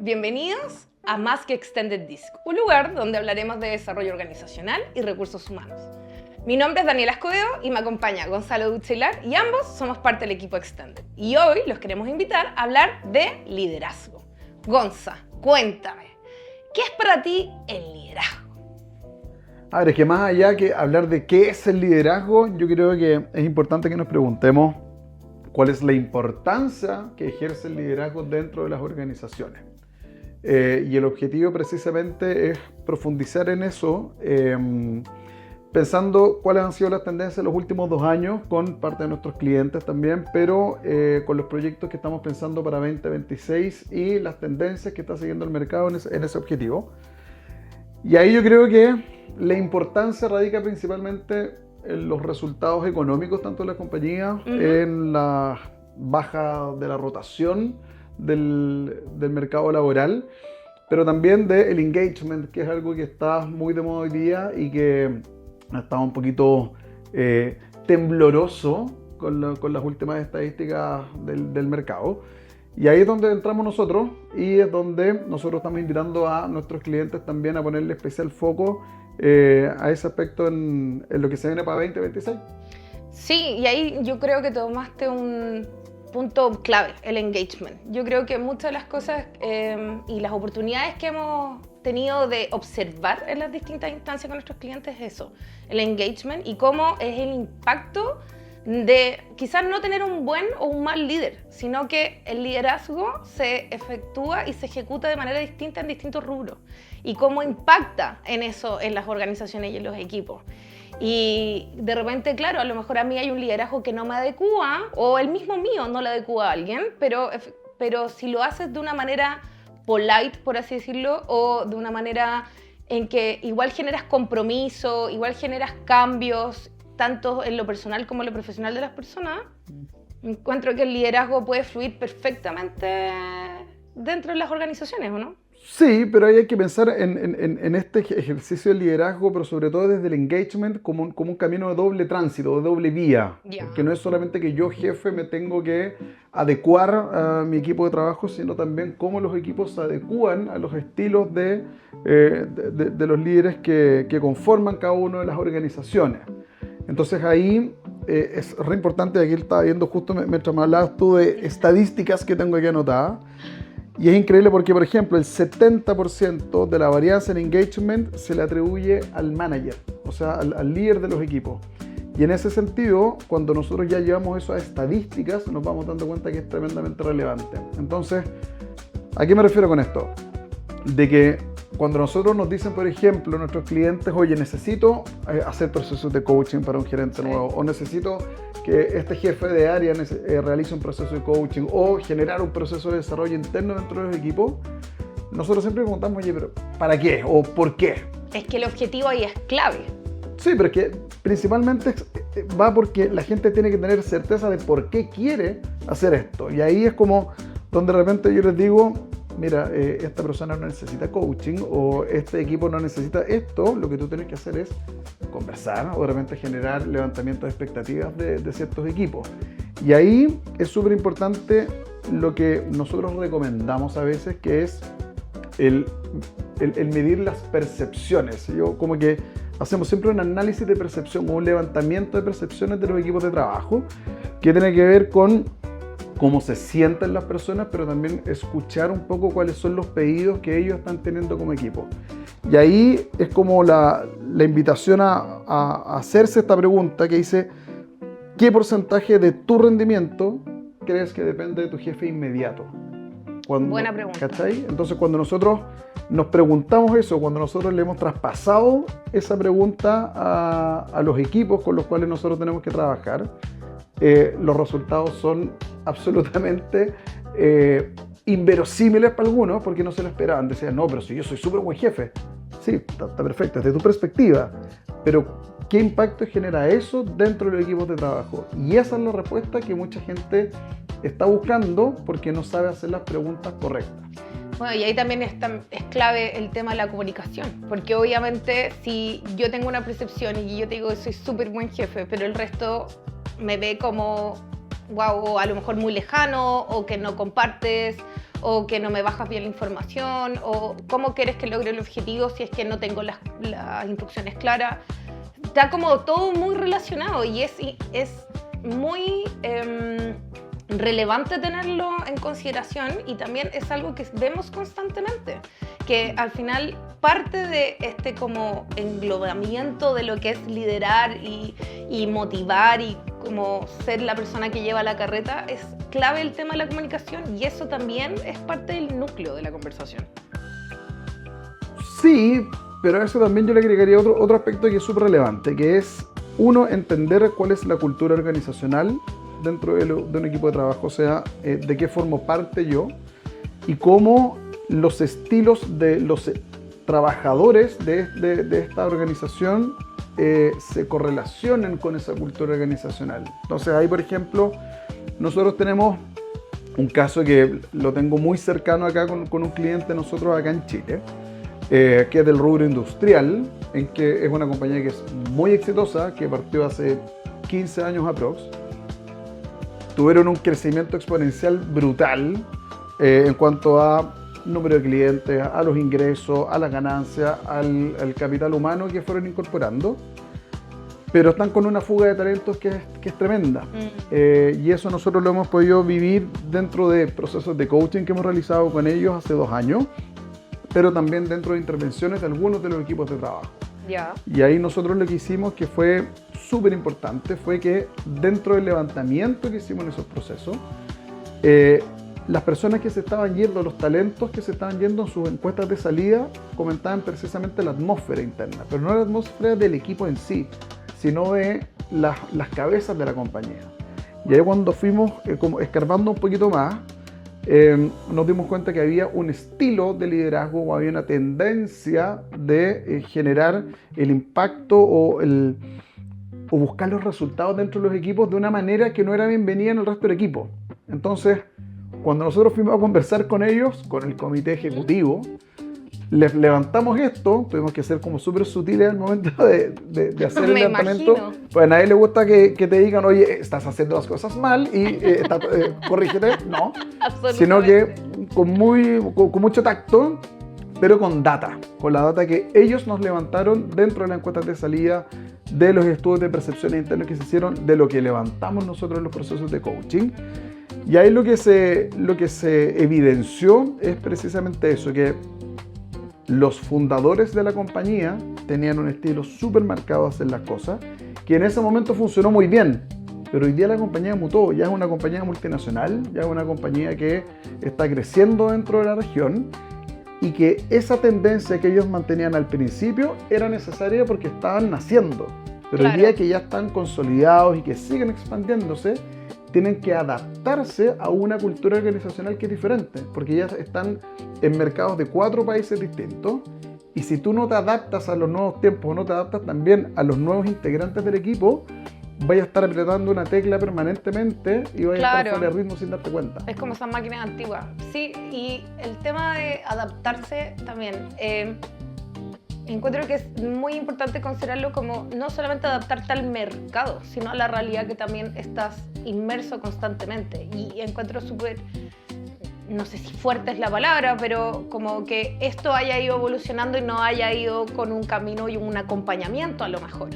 Bienvenidos a Más que Extended Disc, un lugar donde hablaremos de desarrollo organizacional y recursos humanos. Mi nombre es Daniela Escobedo y me acompaña Gonzalo Duchelar y ambos somos parte del equipo Extended. Y hoy los queremos invitar a hablar de liderazgo. Gonza, cuéntame, ¿qué es para ti el liderazgo? A ver, es que más allá que hablar de qué es el liderazgo, yo creo que es importante que nos preguntemos cuál es la importancia que ejerce el liderazgo dentro de las organizaciones. Y el objetivo precisamente es profundizar en eso, pensando cuáles han sido las tendencias en los últimos 2 años con parte de nuestros clientes también, pero con los proyectos que estamos pensando para 2026 y las tendencias que está siguiendo el mercado en ese objetivo. Y ahí yo creo que la importancia radica principalmente en los resultados económicos tanto de la compañía, en la baja de la rotación del mercado laboral, pero también del engagement, que es algo que está muy de moda hoy día y que está un poquito tembloroso con las últimas estadísticas del mercado. Y ahí es donde entramos nosotros y es donde nosotros estamos invitando a nuestros clientes también a ponerle especial foco a ese aspecto en lo que se viene para 2026. Sí, y ahí yo creo que tomaste un punto clave, el engagement. Yo creo que muchas de las cosas y las oportunidades que hemos tenido de observar en las distintas instancias con nuestros clientes es eso, el engagement y cómo es el impacto de quizás no tener un buen o un mal líder, sino que el liderazgo se efectúa y se ejecuta de manera distinta en distintos rubros y cómo impacta en eso en las organizaciones y en los equipos. Y de repente, claro, a lo mejor a mí hay un liderazgo que no me adecua o el mismo mío no le adecua a alguien, pero si lo haces de una manera polite, por así decirlo, o de una manera en que igual generas compromiso, igual generas cambios, tanto en lo personal como en lo profesional de las personas, encuentro que el liderazgo puede fluir perfectamente dentro de las organizaciones, ¿o no? Sí, pero ahí hay que pensar en este ejercicio de liderazgo, pero sobre todo desde el engagement como un camino de doble tránsito, de doble vía. Yeah. Que no es solamente que yo, jefe, me tengo que adecuar a mi equipo de trabajo, sino también cómo los equipos se adecúan a los estilos de los líderes que conforman cada una de las organizaciones. Entonces ahí es re importante, aquí estaba viendo justo mientras me hablabas tú de estadísticas que tengo aquí anotadas, y es increíble porque, por ejemplo, el 70% de la varianza en engagement se le atribuye al manager, o sea, al líder de los equipos. Y en ese sentido, cuando nosotros ya llevamos eso a estadísticas, nos vamos dando cuenta que es tremendamente relevante. Entonces, ¿a qué me refiero con esto? De que cuando nosotros nos dicen, por ejemplo, nuestros clientes, oye, necesito hacer procesos de coaching para un gerente nuevo, o necesito que este jefe de área realice un proceso de coaching, o generar un proceso de desarrollo interno dentro de los equipos, nosotros siempre preguntamos, oye, pero ¿para qué? ¿O por qué? Es que el objetivo ahí es clave. Sí, pero es que principalmente va porque la gente tiene que tener certeza de por qué quiere hacer esto. Y ahí es como donde de repente yo les digo, mira, esta persona no necesita coaching o este equipo no necesita esto, lo que tú tienes que hacer es conversar o de repente generar levantamiento de expectativas de ciertos equipos. Y ahí es súper importante lo que nosotros recomendamos a veces, que es el medir las percepciones. Yo como que hacemos siempre un análisis de percepción o un levantamiento de percepciones de los equipos de trabajo que tiene que ver con cómo se sienten las personas, pero también escuchar un poco cuáles son los pedidos que ellos están teniendo como equipo. Y ahí es como la invitación a hacerse esta pregunta que dice, ¿qué porcentaje de tu rendimiento crees que depende de tu jefe inmediato? Buena pregunta. ¿Cachai? Entonces cuando nosotros nos preguntamos eso, cuando nosotros le hemos traspasado esa pregunta a los equipos con los cuales nosotros tenemos que trabajar, los resultados son absolutamente inverosímiles para algunos porque no se lo esperaban. Decían, no, pero si yo soy súper buen jefe. Sí, está perfecto, desde tu perspectiva. Pero, ¿qué impacto genera eso dentro de los equipos de trabajo? Y esa es la respuesta que mucha gente está buscando porque no sabe hacer las preguntas correctas. Bueno, y ahí también es clave el tema de la comunicación, porque obviamente si yo tengo una percepción y yo te digo que soy súper buen jefe, pero el resto me ve como, wow, o a lo mejor muy lejano, o que no compartes, o que no me bajas bien la información, o cómo quieres que logre el objetivo si es que no tengo las instrucciones claras. Está como todo muy relacionado y es muy relevante tenerlo en consideración, y también es algo que vemos constantemente, que al final parte de este como englobamiento de lo que es liderar y motivar y como ser la persona que lleva la carreta, es clave el tema de la comunicación, y eso también es parte del núcleo de la conversación. Sí, pero a eso también yo le agregaría otro aspecto que es súper relevante, que es, uno, entender cuál es la cultura organizacional dentro de un equipo de trabajo, o sea, de qué formo parte yo, y cómo los estilos de los trabajadores de esta organización se correlacionan con esa cultura organizacional. Entonces ahí, por ejemplo, nosotros tenemos un caso que lo tengo muy cercano acá con un cliente de nosotros acá en Chile, que es del rubro industrial, en que es una compañía que es muy exitosa, que partió hace 15 años aprox. Tuvieron un crecimiento exponencial brutal en cuanto a número de clientes, a los ingresos, a las ganancias, al capital humano que fueron incorporando, pero están con una fuga de talentos que es tremenda. Y eso nosotros lo hemos podido vivir dentro de procesos de coaching que hemos realizado con ellos hace 2 años, pero también dentro de intervenciones de algunos de los equipos de trabajo. Yeah. Y ahí nosotros lo que hicimos, que fue súper importante, fue que dentro del levantamiento que hicimos en esos procesos, las personas que se estaban yendo, los talentos que se estaban yendo en sus encuestas de salida, comentaban precisamente la atmósfera interna, pero no la atmósfera del equipo en sí, sino de las cabezas de la compañía. Y ahí cuando fuimos como escarbando un poquito más, nos dimos cuenta que había un estilo de liderazgo, o había una tendencia de generar el impacto o buscar los resultados dentro de los equipos de una manera que no era bienvenida en el resto del equipo. Entonces, cuando nosotros fuimos a conversar con ellos, con el comité ejecutivo, les levantamos esto, tuvimos que ser como súper sutiles al momento de hacer el levantamiento. Imagino. Pues a nadie le gusta que te digan, oye, estás haciendo las cosas mal y corrígete. No, sino que con mucho tacto, pero con data, con la data que ellos nos levantaron dentro de las encuestas de salida, de los estudios de percepciones internas que se hicieron, de lo que levantamos nosotros en los procesos de coaching. Y ahí lo que se evidenció es precisamente eso, que los fundadores de la compañía tenían un estilo súper marcado de hacer las cosas, que en ese momento funcionó muy bien, pero hoy día la compañía mutó, ya es una compañía multinacional, ya es una compañía que está creciendo dentro de la región, y que esa tendencia que ellos mantenían al principio era necesaria porque estaban naciendo, pero Claro. hoy día que ya están consolidados y que siguen expandiéndose, tienen que adaptarse a una cultura organizacional que es diferente, porque ya están en mercados de 4 países distintos, y si tú no te adaptas a los nuevos tiempos, o no te adaptas también a los nuevos integrantes del equipo, vaya a estar apretando una tecla permanentemente y vaya a estar Claro. fuera de ritmo sin darte cuenta. Es como esas máquinas antiguas. Sí, y el tema de adaptarse también. Encuentro que es muy importante considerarlo como no solamente adaptarte al mercado, sino a la realidad que también estás inmerso constantemente. Y encuentro súper, no sé si fuerte es la palabra, pero como que esto haya ido evolucionando y no haya ido con un camino y un acompañamiento a lo mejor.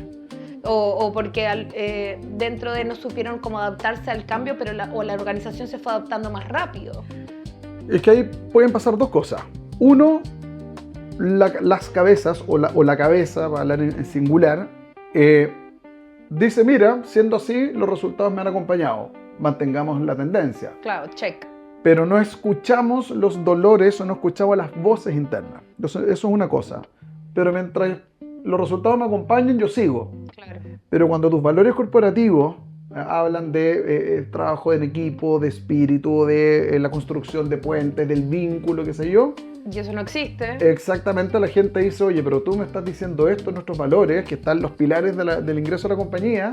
O porque dentro de no supieron cómo adaptarse al cambio, pero la organización se fue adaptando más rápido. Es que ahí pueden pasar 2 cosas. Uno, las cabezas o la cabeza, para hablar en singular, dice, mira, siendo así, los resultados me han acompañado, mantengamos la tendencia. Claro, check. Pero no escuchamos los dolores o no escuchamos las voces internas. Entonces, eso es una cosa. Pero mientras los resultados me acompañen, yo sigo. Claro. Pero cuando tus valores corporativos hablan de trabajo en equipo, de espíritu, de la construcción de puentes, del vínculo, qué sé yo, Y eso no existe. exactamente la gente dice, oye, pero tú me estás diciendo esto, nuestros valores, que están los pilares del ingreso a la compañía,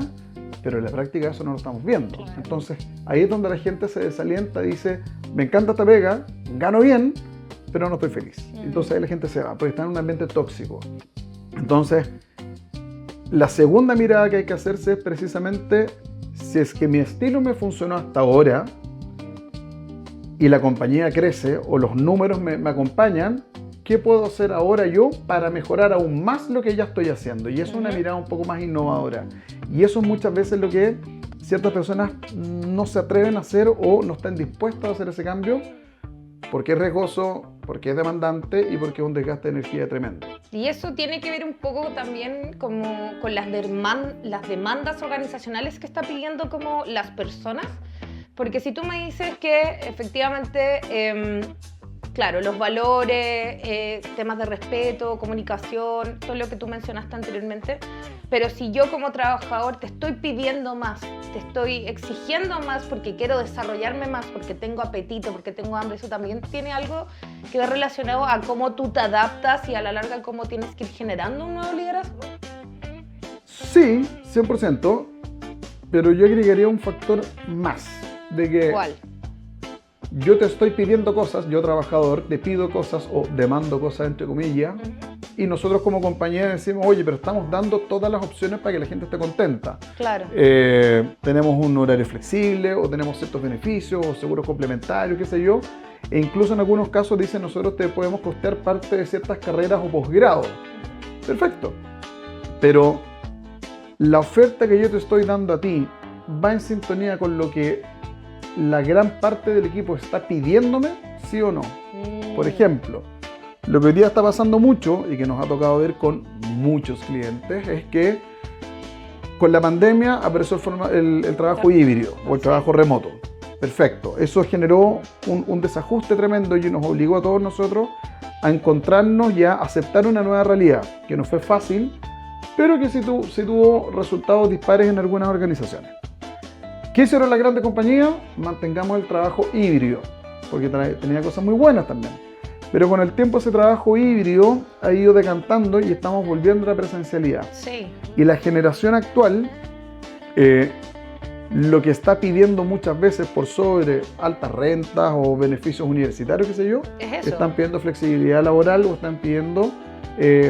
pero en la práctica eso no lo estamos viendo. Claro. Entonces, ahí es donde la gente se desalienta y dice, me encanta esta pega, gano bien, pero no estoy feliz. Entonces ahí la gente se va, porque está en un ambiente tóxico. Entonces, la segunda mirada que hay que hacerse es precisamente, si es que mi estilo me funcionó hasta ahora, y la compañía crece o los números me acompañan, ¿qué puedo hacer ahora yo para mejorar aún más lo que ya estoy haciendo? Y eso es una mirada un poco más innovadora. Y eso es muchas veces lo que ciertas personas no se atreven a hacer o no están dispuestas a hacer ese cambio porque es riesgoso, porque es demandante y porque es un desgaste de energía tremendo. Y eso tiene que ver un poco también como con las demandas organizacionales que está pidiendo como las personas. Porque si tú me dices que efectivamente, claro, los valores, temas de respeto, comunicación, todo lo que tú mencionaste anteriormente, pero si yo como trabajador te estoy pidiendo más, te estoy exigiendo más porque quiero desarrollarme más, porque tengo apetito, porque tengo hambre, eso también tiene algo que ver relacionado a cómo tú te adaptas y a la larga cómo tienes que ir generando un nuevo liderazgo. Sí, 100%, pero yo agregaría un factor más. De que ¿Cuál? Yo te estoy pidiendo cosas, yo trabajador te pido cosas o demando cosas entre comillas, y nosotros como compañía decimos, oye, pero estamos dando todas las opciones para que la gente esté contenta. Claro. Tenemos un horario flexible o tenemos ciertos beneficios o seguros complementarios, qué sé yo, e incluso en algunos casos dicen nosotros te podemos costear parte de ciertas carreras o posgrados. Perfecto, pero la oferta que yo te estoy dando a ti va en sintonía con lo que la gran parte del equipo está pidiéndome, ¿sí o no? Por ejemplo, lo que hoy día está pasando mucho y que nos ha tocado ver con muchos clientes es que con la pandemia apareció el trabajo híbrido o el trabajo remoto. Perfecto, eso generó un desajuste tremendo y nos obligó a todos nosotros a encontrarnos y a aceptar una nueva realidad, que no fue fácil, pero que sí tuvo resultados dispares en algunas organizaciones. ¿Qué hicieron las grandes compañías? Mantengamos el trabajo híbrido, porque tenía cosas muy buenas también. Pero con el tiempo ese trabajo híbrido ha ido decantando y estamos volviendo a la presencialidad. Sí. Y la generación actual, lo que está pidiendo muchas veces por sobre altas rentas o beneficios universitarios, qué sé yo, Es eso. están pidiendo flexibilidad laboral o están pidiendo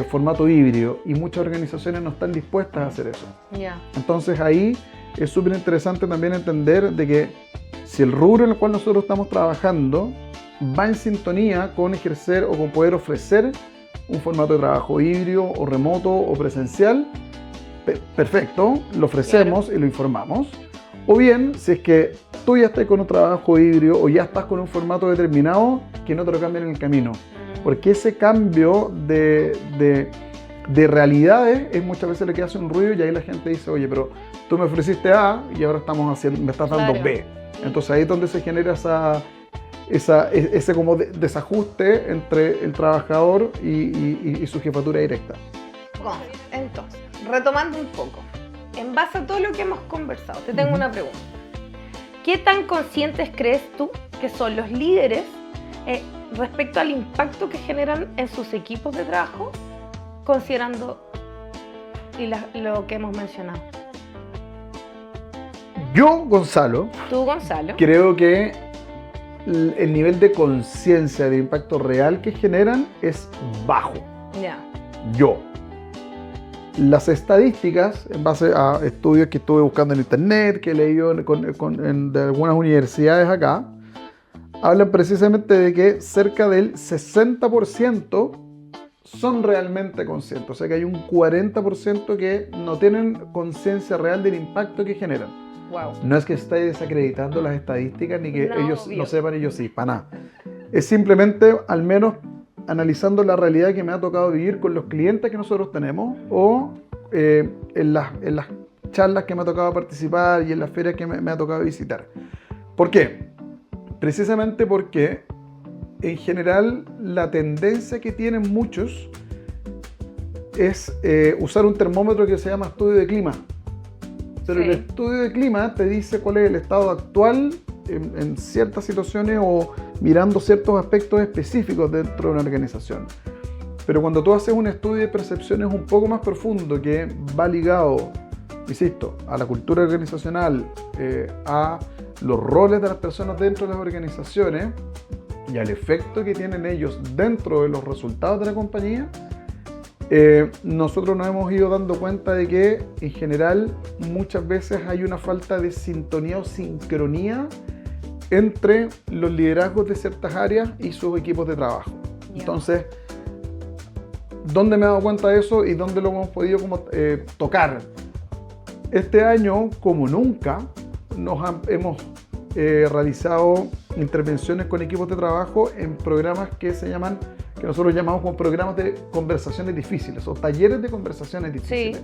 formato híbrido. Y muchas organizaciones no están dispuestas a hacer eso. Ya. Entonces ahí es súper interesante también entender de que si el rubro en el cual nosotros estamos trabajando va en sintonía con ejercer o con poder ofrecer un formato de trabajo híbrido o remoto o presencial, perfecto, lo ofrecemos y lo informamos. O bien, si es que tú ya estás con un trabajo híbrido o ya estás con un formato determinado, que no te lo cambien en el camino. Porque ese cambio de realidades es muchas veces lo que hace un ruido y ahí la gente dice, oye, pero tú me ofreciste A y ahora me estás dando Claro. B. Entonces ahí es donde se genera ese como desajuste entre el trabajador y su jefatura directa. Bueno, entonces, retomando un poco, en base a todo lo que hemos conversado, te tengo una pregunta. ¿Qué tan conscientes crees tú que son los líderes respecto al impacto que generan en sus equipos de trabajo, considerando lo que hemos mencionado? Yo, Gonzalo, Tú, Gonzalo. creo que el nivel de conciencia del impacto real que generan es bajo. Ya. Yo. Las estadísticas, en base a estudios que estuve buscando en internet, que he leído de algunas universidades acá, hablan precisamente de que cerca del 60% son realmente conscientes. O sea que hay un 40% que no tienen conciencia real del impacto que generan. Wow. No es que esté desacreditando las estadísticas ni que No, ellos obvio. no sepan, ellos sí, para nada. Es simplemente, al menos, analizando la realidad que me ha tocado vivir con los clientes que nosotros tenemos o en las charlas que me ha tocado participar y en las ferias que me ha tocado visitar. ¿Por qué? Precisamente porque, en general, la tendencia que tienen muchos es usar un termómetro que se llama estudio de clima. Pero Sí. el estudio de clima te dice cuál es el estado actual en ciertas situaciones o mirando ciertos aspectos específicos dentro de una organización. Pero cuando tú haces un estudio de percepciones un poco más profundo que va ligado, insisto, a la cultura organizacional, a los roles de las personas dentro de las organizaciones y al efecto que tienen ellos dentro de los resultados de la compañía, nosotros nos hemos ido dando cuenta de que en general muchas veces hay una falta de sintonía o sincronía entre los liderazgos de ciertas áreas y sus equipos de trabajo. Ya. Entonces, ¿dónde me he dado cuenta de eso y dónde lo hemos podido tocar? Este año, como nunca, hemos realizado intervenciones con equipos de trabajo en programas que nosotros llamamos como programas de conversaciones difíciles o talleres de conversaciones difíciles. Sí.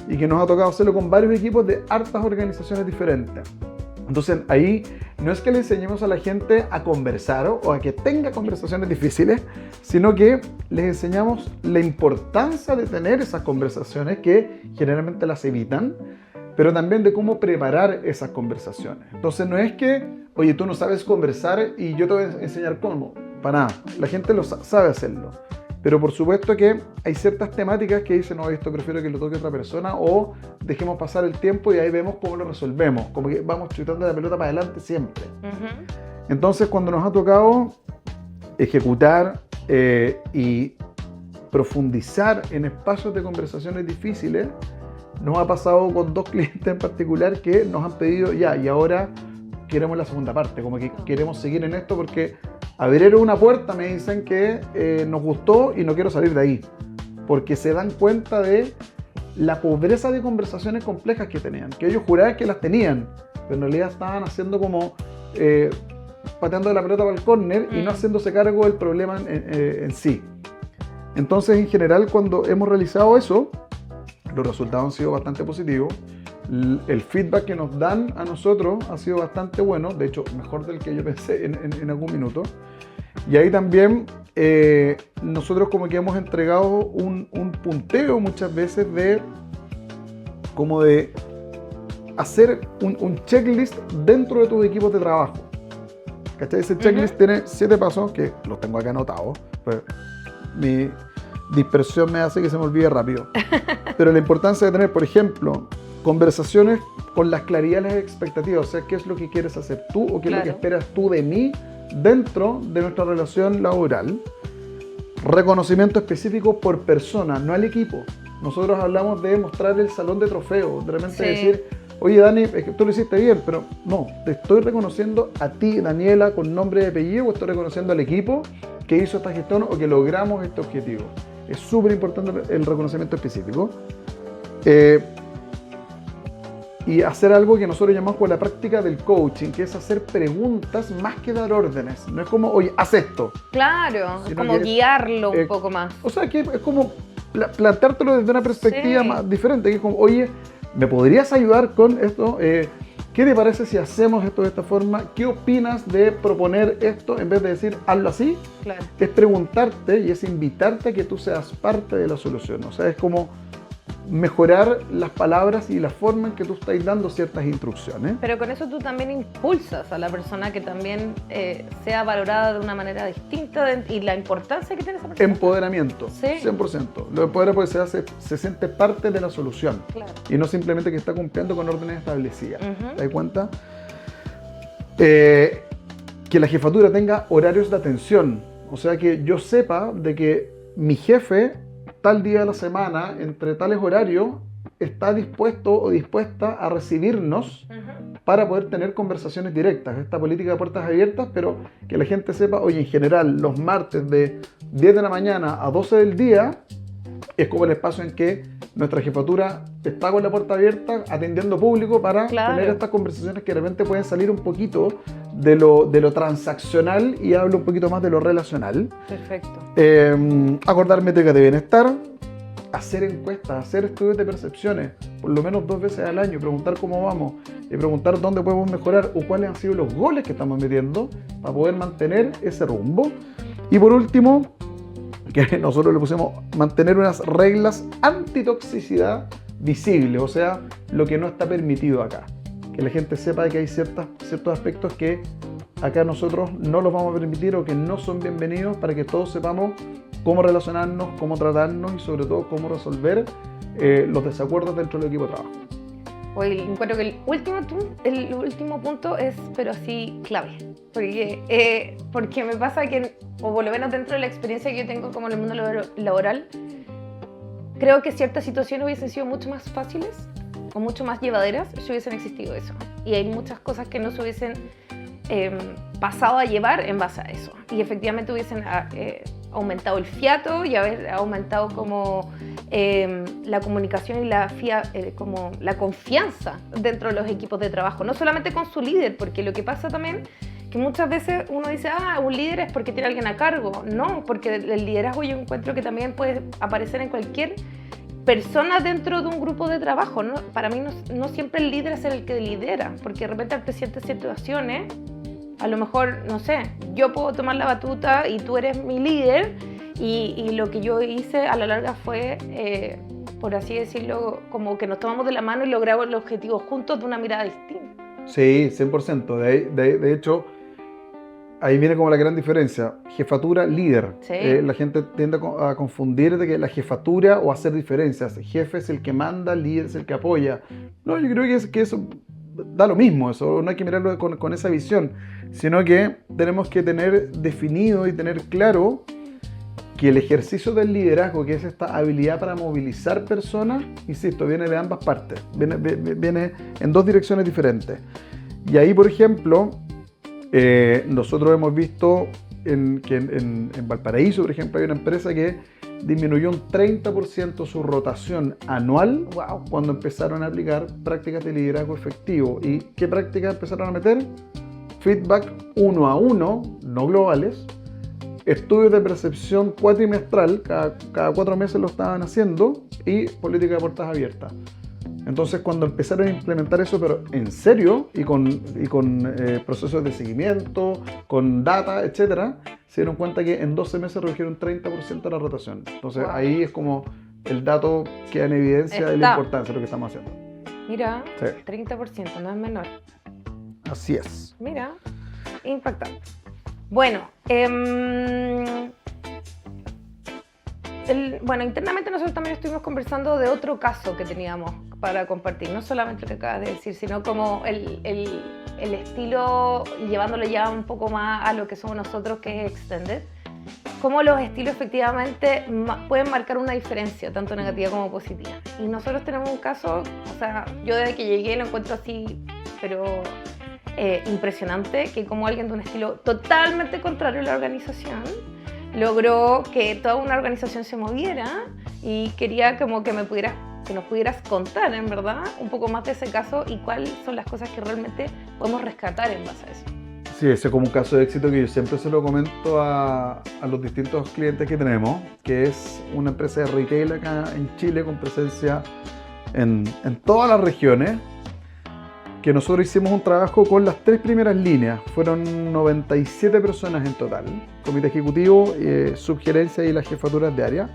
Y que nos ha tocado hacerlo con varios equipos de hartas organizaciones diferentes. Entonces ahí no es que le enseñemos a la gente a conversar o a que tenga conversaciones difíciles, sino que les enseñamos la importancia de tener esas conversaciones que generalmente las evitan, pero también de cómo preparar esas conversaciones. Entonces no es que, oye, tú no sabes conversar y yo te voy a enseñar cómo. Para nada, la gente sabe hacerlo. Pero por supuesto que hay ciertas temáticas que dicen, no, esto prefiero que lo toque otra persona, o dejemos pasar el tiempo y ahí vemos cómo lo resolvemos. Como que vamos chutando la pelota para adelante siempre. Uh-huh. Entonces, cuando nos ha tocado ejecutar y profundizar en espacios de conversaciones difíciles, nos ha pasado con 2 clientes en particular que nos han pedido, ya, y ahora queremos la segunda parte, como que queremos seguir en esto porque abrieron una puerta, me dicen que nos gustó y no quiero salir de ahí, porque se dan cuenta de la pobreza de conversaciones complejas que tenían, que ellos juraban que las tenían, pero en realidad estaban haciendo como pateando la pelota para el córner y no haciéndose cargo del problema en sí. Entonces, en general, cuando hemos realizado eso, los resultados han sido bastante positivos. El feedback que nos dan a nosotros ha sido bastante bueno, de hecho mejor del que yo pensé en algún minuto. Y ahí también nosotros como que hemos entregado un punteo muchas veces de hacer un checklist dentro de tus equipos de trabajo. ¿Cachai? Ese checklist tiene 7 pasos que los tengo acá anotados. Pues, mi dispersión me hace que se me olvide rápido. Pero la importancia de tener, por ejemplo, conversaciones con las claridades y las expectativas, o sea, qué es lo que quieres hacer tú o qué es lo que esperas tú de mí dentro de nuestra relación laboral. Reconocimiento específico por persona, no al equipo. Nosotros hablamos de mostrar el salón de trofeos, de repente decir, oye Dani, es que tú lo hiciste bien, pero no, te estoy reconociendo a ti, Daniela, con nombre y apellido, o estoy reconociendo al equipo que hizo esta gestión o que logramos este objetivo. Es súper importante el reconocimiento específico. Y hacer algo que nosotros llamamos como la práctica del coaching, que es hacer preguntas más que dar órdenes. No es como, oye, haz esto. Claro, es como guiarlo un poco más. O sea, que es como planteártelo desde una perspectiva más diferente, que es como, oye, ¿me podrías ayudar con esto? ¿Qué te parece si hacemos esto de esta forma? ¿Qué opinas de proponer esto en vez de decir, hazlo así? Claro. Es preguntarte y es invitarte a que tú seas parte de la solución. O sea, es como mejorar las palabras y la forma en que tú estás dando ciertas instrucciones. Pero con eso tú también impulsas a la persona que también sea valorada de una manera distinta y la importancia que tiene esa persona. Empoderamiento, 100%. Lo empodera porque se siente parte de la solución. Claro. Y no simplemente que está cumpliendo con órdenes establecidas. ¿Te das cuenta? Que la jefatura tenga horarios de atención. O sea, que yo sepa de que mi jefe tal día de la semana, entre tales horarios, está dispuesto o dispuesta a recibirnos para poder tener conversaciones directas. Esta política de puertas abiertas, pero que la gente sepa, oye, en general, los martes de 10 de la mañana a 12 del día, es como el espacio en que nuestra jefatura está con la puerta abierta, atendiendo público para tener estas conversaciones que de repente pueden salir un poquito de lo transaccional y hablo un poquito más de lo relacional. Perfecto. Acordar métricas de bienestar, hacer encuestas, hacer estudios de percepciones, por lo menos 2 veces al año, preguntar cómo vamos y preguntar dónde podemos mejorar o cuáles han sido los goles que estamos metiendo para poder mantener ese rumbo. Y por último, que nosotros le pusimos mantener unas reglas antitoxicidad visibles, o sea, lo que no está permitido acá. Que la gente sepa que hay ciertos aspectos que acá nosotros no los vamos a permitir o que no son bienvenidos para que todos sepamos cómo relacionarnos, cómo tratarnos y sobre todo cómo resolver los desacuerdos dentro del equipo de trabajo. Hoy encuentro que el último punto es, pero así, clave. Porque me pasa que, o por lo menos dentro de la experiencia que yo tengo como en el mundo laboral, creo que ciertas situaciones hubiesen sido mucho más fáciles o mucho más llevaderas si hubiesen existido eso. Y hay muchas cosas que no se hubiesen pasado a llevar en base a eso. Y efectivamente hubiesen aumentado el fiato y haber aumentado como la comunicación y como la confianza dentro de los equipos de trabajo, no solamente con su líder, porque lo que pasa también que muchas veces uno dice, un líder es porque tiene a alguien a cargo. No, porque el liderazgo yo encuentro que también puede aparecer en cualquier persona dentro de un grupo de trabajo, ¿no? Para mí no siempre el líder es el que lidera, porque de repente al presidente de situaciones, a lo mejor, no sé, yo puedo tomar la batuta y tú eres mi líder y lo que yo hice a la larga fue, por así decirlo, como que nos tomamos de la mano y logramos el objetivo juntos de una mirada distinta. Sí, 100%. De hecho, ahí viene como la gran diferencia. Jefatura, líder. Sí. La gente tiende a confundir de que la jefatura o hacer diferencias. Jefe es el que manda, líder es el que apoya. No, yo creo que eso da lo mismo. Eso no hay que mirarlo con esa visión. Sino que tenemos que tener definido y tener claro que el ejercicio del liderazgo, que es esta habilidad para movilizar personas, insisto, viene de ambas partes. Viene en dos direcciones diferentes. Y ahí, por ejemplo, nosotros hemos visto que en Valparaíso, por ejemplo, hay una empresa que disminuyó un 30% su rotación anual. Wow. Cuando empezaron a aplicar prácticas de liderazgo efectivo. ¿Y qué prácticas empezaron a meter? Feedback 1 a 1, no globales, estudios de percepción cuatrimestral, cada 4 meses lo estaban haciendo, y política de puertas abiertas. Entonces, cuando empezaron a implementar eso, pero en serio, y con procesos de seguimiento, con data, etcétera, se dieron cuenta que en 12 meses redujeron 30% la rotación. Entonces, Wow. Ahí es como el dato que da en evidencia de la importancia de lo que estamos haciendo. Mira, Sí. 30%, no es menor. Así es. Mira, impactante. Bueno, internamente nosotros también estuvimos conversando de otro caso que teníamos para compartir, no solamente lo que acabas de decir, sino como el estilo, llevándolo ya un poco más a lo que somos nosotros, que es Extended, cómo los estilos efectivamente pueden marcar una diferencia, tanto negativa como positiva. Y nosotros tenemos un caso, o sea, yo desde que llegué lo encuentro así, pero impresionante, que como alguien de un estilo totalmente contrario a la organización, logró que toda una organización se moviera, y quería como que nos pudieras contar, en verdad, un poco más de ese caso y cuáles son las cosas que realmente podemos rescatar en base a eso. Sí, ese es como un caso de éxito que yo siempre se lo comento a los distintos clientes que tenemos, que es una empresa de retail acá en Chile con presencia en todas las regiones, que nosotros hicimos un trabajo con las 3 primeras líneas. Fueron 97 personas en total, comité ejecutivo, subgerencia y las jefaturas de área,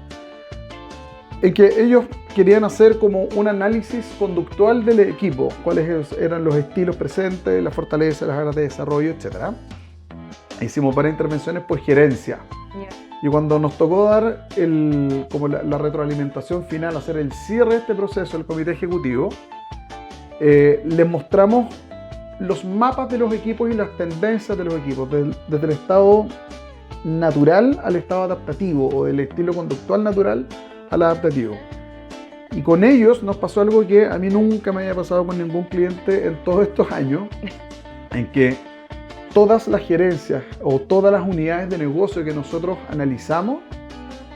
en que ellos querían hacer como un análisis conductual del equipo, cuáles eran los estilos presentes, las fortalezas, las áreas de desarrollo, etc. Hicimos varias intervenciones por gerencia. Yeah. Y cuando nos tocó dar como la retroalimentación final, hacer el cierre de este proceso del comité ejecutivo, les mostramos los mapas de los equipos y las tendencias de los equipos, desde el estado natural al estado adaptativo, o del estilo conductual natural al adaptativo. Y con ellos nos pasó algo que a mí nunca me había pasado con ningún cliente en todos estos años, en que todas las gerencias o todas las unidades de negocio que nosotros analizamos,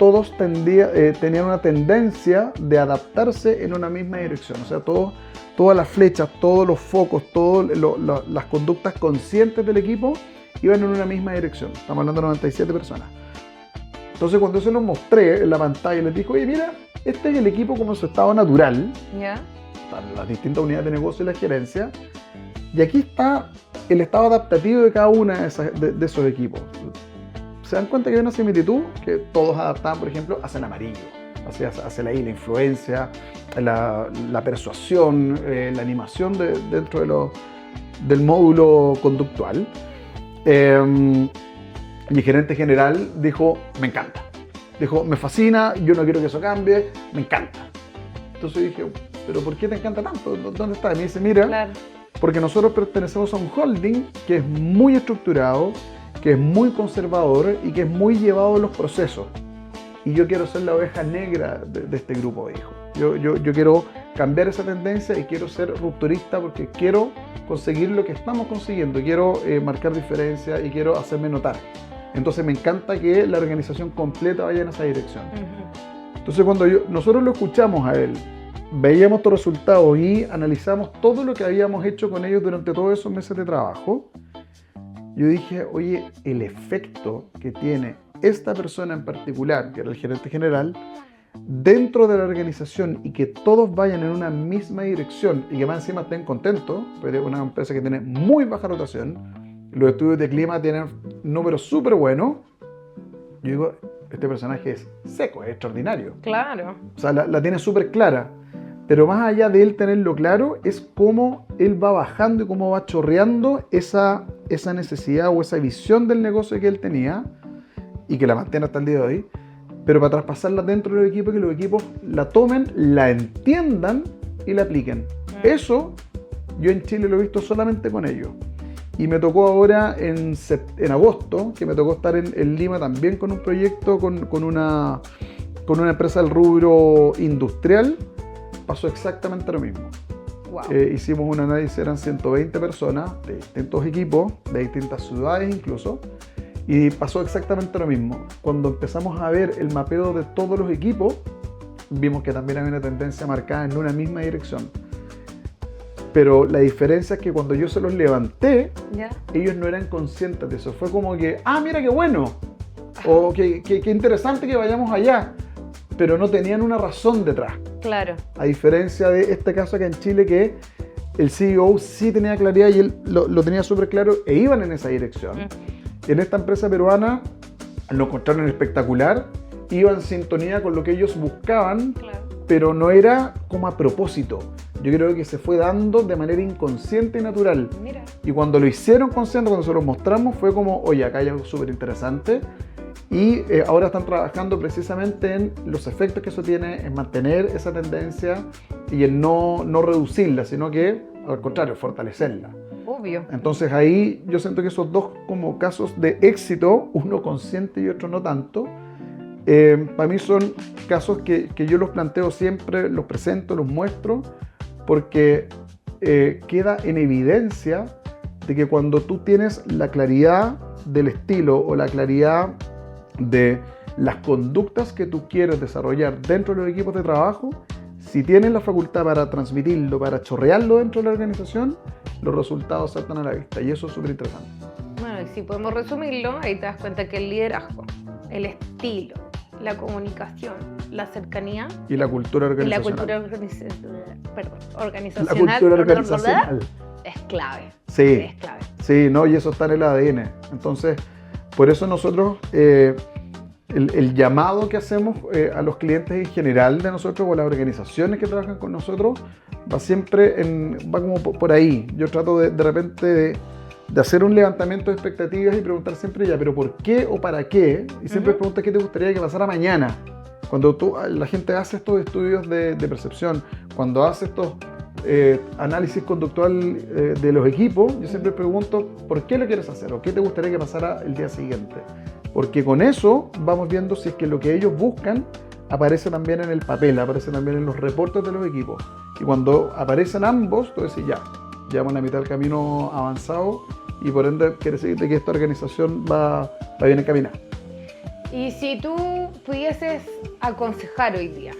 todos tenían una tendencia de adaptarse en una misma dirección. O sea, todas las flechas, todos los focos, todas las conductas conscientes del equipo iban en una misma dirección. Estamos hablando de 97 personas. Entonces, cuando se los mostré en la pantalla, les dije, oye, mira, este es el equipo como en su estado natural. Yeah. Están las distintas unidades de negocio y la gerencia. Y aquí está el estado adaptativo de cada una de esos equipos. Se dan cuenta que hay una similitud, que todos adaptaban, por ejemplo, hacia el amarillo, hacia la influencia, la persuasión, la animación dentro del módulo conductual. Mi gerente general dijo, me encanta. Dijo, me fascina, yo no quiero que eso cambie, me encanta. Entonces dije, ¿pero por qué te encanta tanto? ¿Dónde está? Y me dice, mira, Claro. Porque nosotros pertenecemos a un holding que es muy estructurado, que es muy conservador y que es muy llevado en los procesos. Y yo quiero ser la oveja negra de este grupo, dijo. Yo quiero cambiar esa tendencia y quiero ser rupturista porque quiero conseguir lo que estamos consiguiendo, quiero marcar diferencia y quiero hacerme notar. Entonces me encanta que la organización completa vaya en esa dirección. Entonces cuando nosotros lo escuchamos a él, veíamos estos resultados y analizamos todo lo que habíamos hecho con ellos durante todos esos meses de trabajo, yo dije, oye, el efecto que tiene esta persona en particular, que era el gerente general, dentro de la organización y que todos vayan en una misma dirección y que más encima estén contentos, porque es una empresa que tiene muy baja rotación, los estudios de clima tienen números súper buenos, yo digo, este personaje es seco, es extraordinario. Claro. O sea, la tiene súper clara, pero más allá de él tenerlo claro, es cómo él va bajando y cómo va chorreando esa necesidad o esa visión del negocio que él tenía y que la mantiene hasta el día de hoy, pero para traspasarla dentro del equipo y que los equipos la tomen, la entiendan y la apliquen. Eso yo en Chile lo he visto solamente con ellos. Y me tocó ahora en agosto, que me tocó estar en Lima también con un proyecto con una empresa del rubro industrial, pasó exactamente lo mismo. Wow. Hicimos un análisis, eran 120 personas de distintos equipos, de distintas ciudades incluso, y pasó exactamente lo mismo. Cuando empezamos a ver el mapeo de todos los equipos, vimos que también había una tendencia marcada en una misma dirección. Pero la diferencia es que cuando yo se los levanté, ellos no eran conscientes de eso. Fue como que, mira qué bueno, o qué interesante que vayamos allá, pero no tenían una razón detrás. Claro. A diferencia de este caso acá en Chile, que el CEO sí tenía claridad y él lo tenía súper claro e iban en esa dirección. En esta empresa peruana lo encontraron espectacular, iban en sintonía con lo que ellos buscaban, pero no era como a propósito. Yo creo que se fue dando de manera inconsciente y natural. Mira. Y cuando lo hicieron consciente, cuando se lo mostramos, fue como, oye, acá hay algo súper interesante. Y ahora están trabajando precisamente en los efectos que eso tiene, en mantener esa tendencia y en no reducirla, sino que, al contrario, fortalecerla. Obvio. Entonces ahí yo siento que esos dos como casos de éxito, uno consciente y otro no tanto, para mí son casos que yo los planteo siempre, los presento, los muestro, porque queda en evidencia de que cuando tú tienes la claridad del estilo o la claridad de las conductas que tú quieres desarrollar dentro de los equipos de trabajo, si tienes la facultad para transmitirlo, para chorrearlo dentro de la organización, los resultados saltan a la vista y eso es súper interesante. Bueno, y si podemos resumirlo, ahí te das cuenta que el liderazgo, el estilo, la comunicación, la cercanía y la cultura organizacional. Y la cultura organizacional es clave. Sí, es clave. Sí, no, y eso está en el ADN. Entonces, por eso nosotros, el llamado que hacemos a los clientes en general de nosotros o las organizaciones que trabajan con nosotros, va como por ahí. Yo trato de repente de hacer un levantamiento de expectativas y preguntar siempre ya, pero ¿por qué o para qué? Y siempre pregunta qué te gustaría que pasara mañana. Cuando la gente hace estos estudios de percepción, cuando hace estos análisis conductual de los equipos, yo siempre pregunto ¿por qué lo quieres hacer? ¿O qué te gustaría que pasara el día siguiente? Porque con eso vamos viendo si es que lo que ellos buscan aparece también en el papel, aparece también en los reportes de los equipos. Y cuando aparecen ambos, tú decís ya, llevamos la mitad del camino avanzado y por ende quiere decir que esta organización va bien encaminada. Y si tú pudieses aconsejar hoy día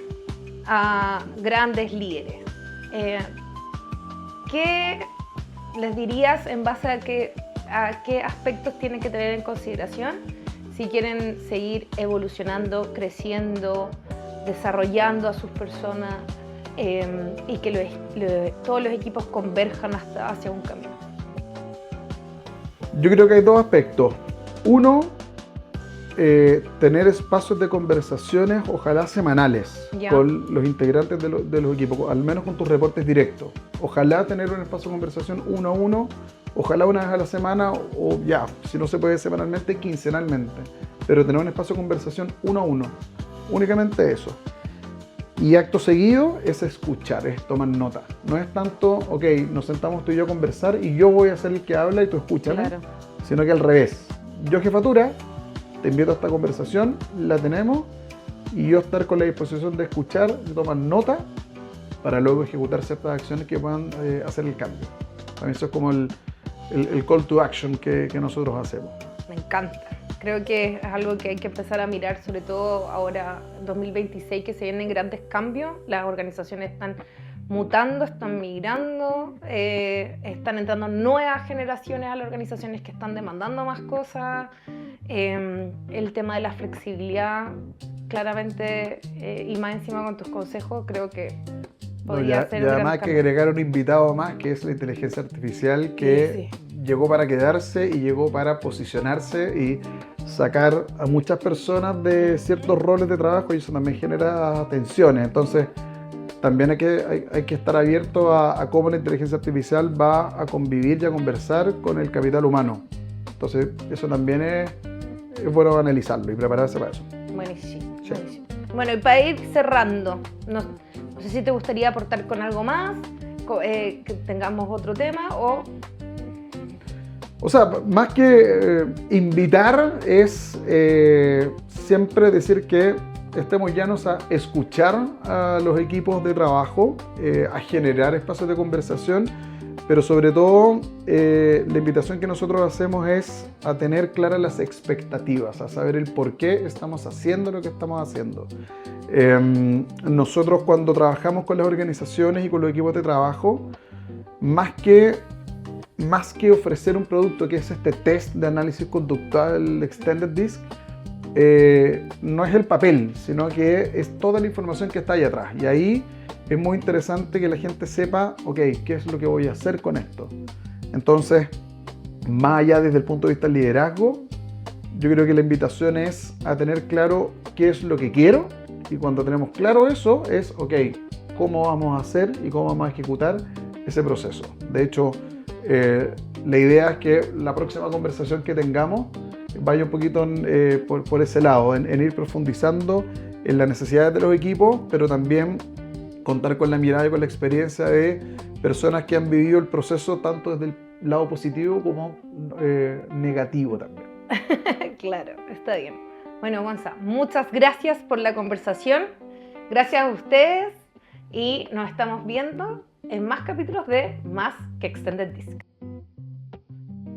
a grandes líderes, ¿qué les dirías en base a qué aspectos tienen que tener en consideración si quieren seguir evolucionando, creciendo, desarrollando a sus personas y que todos los equipos converjan hacia un camino? Yo creo que hay dos aspectos. Uno, tener espacios de conversaciones, ojalá semanales, con los integrantes de los equipos, al menos con tus reportes directos. Ojalá tener un espacio de conversación uno a uno, ojalá una vez a la semana o ya, si no se puede semanalmente, quincenalmente. Pero tener un espacio de conversación uno a uno, únicamente eso. Y acto seguido es escuchar, es tomar nota. No es tanto, ok, nos sentamos tú y yo a conversar y yo voy a ser el que habla y tú escúchame, sino que al revés. Yo, jefatura, te invito a esta conversación, la tenemos, y yo estar con la disposición de escuchar, de tomar nota para luego ejecutar ciertas acciones que puedan hacer el cambio. También eso es como el call to action que nosotros hacemos. Me encanta. Creo que es algo que hay que empezar a mirar, sobre todo ahora, 2026, que se vienen grandes cambios. Las organizaciones están mutando, están migrando, están entrando nuevas generaciones a las organizaciones que están demandando más cosas. El tema de la flexibilidad, claramente, y más encima con tus consejos, creo que podría ser un gran además hay que agregar un invitado más, que es la inteligencia artificial, que llegó para quedarse y llegó para posicionarse y sacar a muchas personas de ciertos roles de trabajo, y eso también genera tensiones. Entonces también hay que estar abierto a cómo la inteligencia artificial va a convivir y a conversar con el capital humano. Entonces eso también es bueno analizarlo y prepararse para eso. Buenísimo, Sí. buenísimo. Bueno, y para ir cerrando, no sé si te gustaría aportar con algo más, que tengamos otro tema O sea, más que invitar es siempre decir que estemos llanos a escuchar a los equipos de trabajo, a generar espacios de conversación, pero sobre todo la invitación que nosotros hacemos es a tener claras las expectativas, a saber el por qué estamos haciendo lo que estamos haciendo. Nosotros cuando trabajamos con las organizaciones y con los equipos de trabajo, más que ofrecer un producto que es este test de análisis conductual Extended DISC, no es el papel, sino que es toda la información que está ahí atrás. Y ahí es muy interesante que la gente sepa, ok, ¿qué es lo que voy a hacer con esto? Entonces, más allá desde el punto de vista del liderazgo, yo creo que la invitación es a tener claro qué es lo que quiero, y cuando tenemos claro eso, es, ok, ¿cómo vamos a hacer y cómo vamos a ejecutar ese proceso? De hecho, la idea es que la próxima conversación que tengamos vaya un poquito por ese lado, en ir profundizando en las necesidades de los equipos, pero también contar con la mirada y con la experiencia de personas que han vivido el proceso tanto desde el lado positivo como negativo también. Claro, está bien. Bueno, Gonza, muchas gracias por la conversación. Gracias a ustedes y nos estamos viendo en más capítulos de Más que Extended DISC.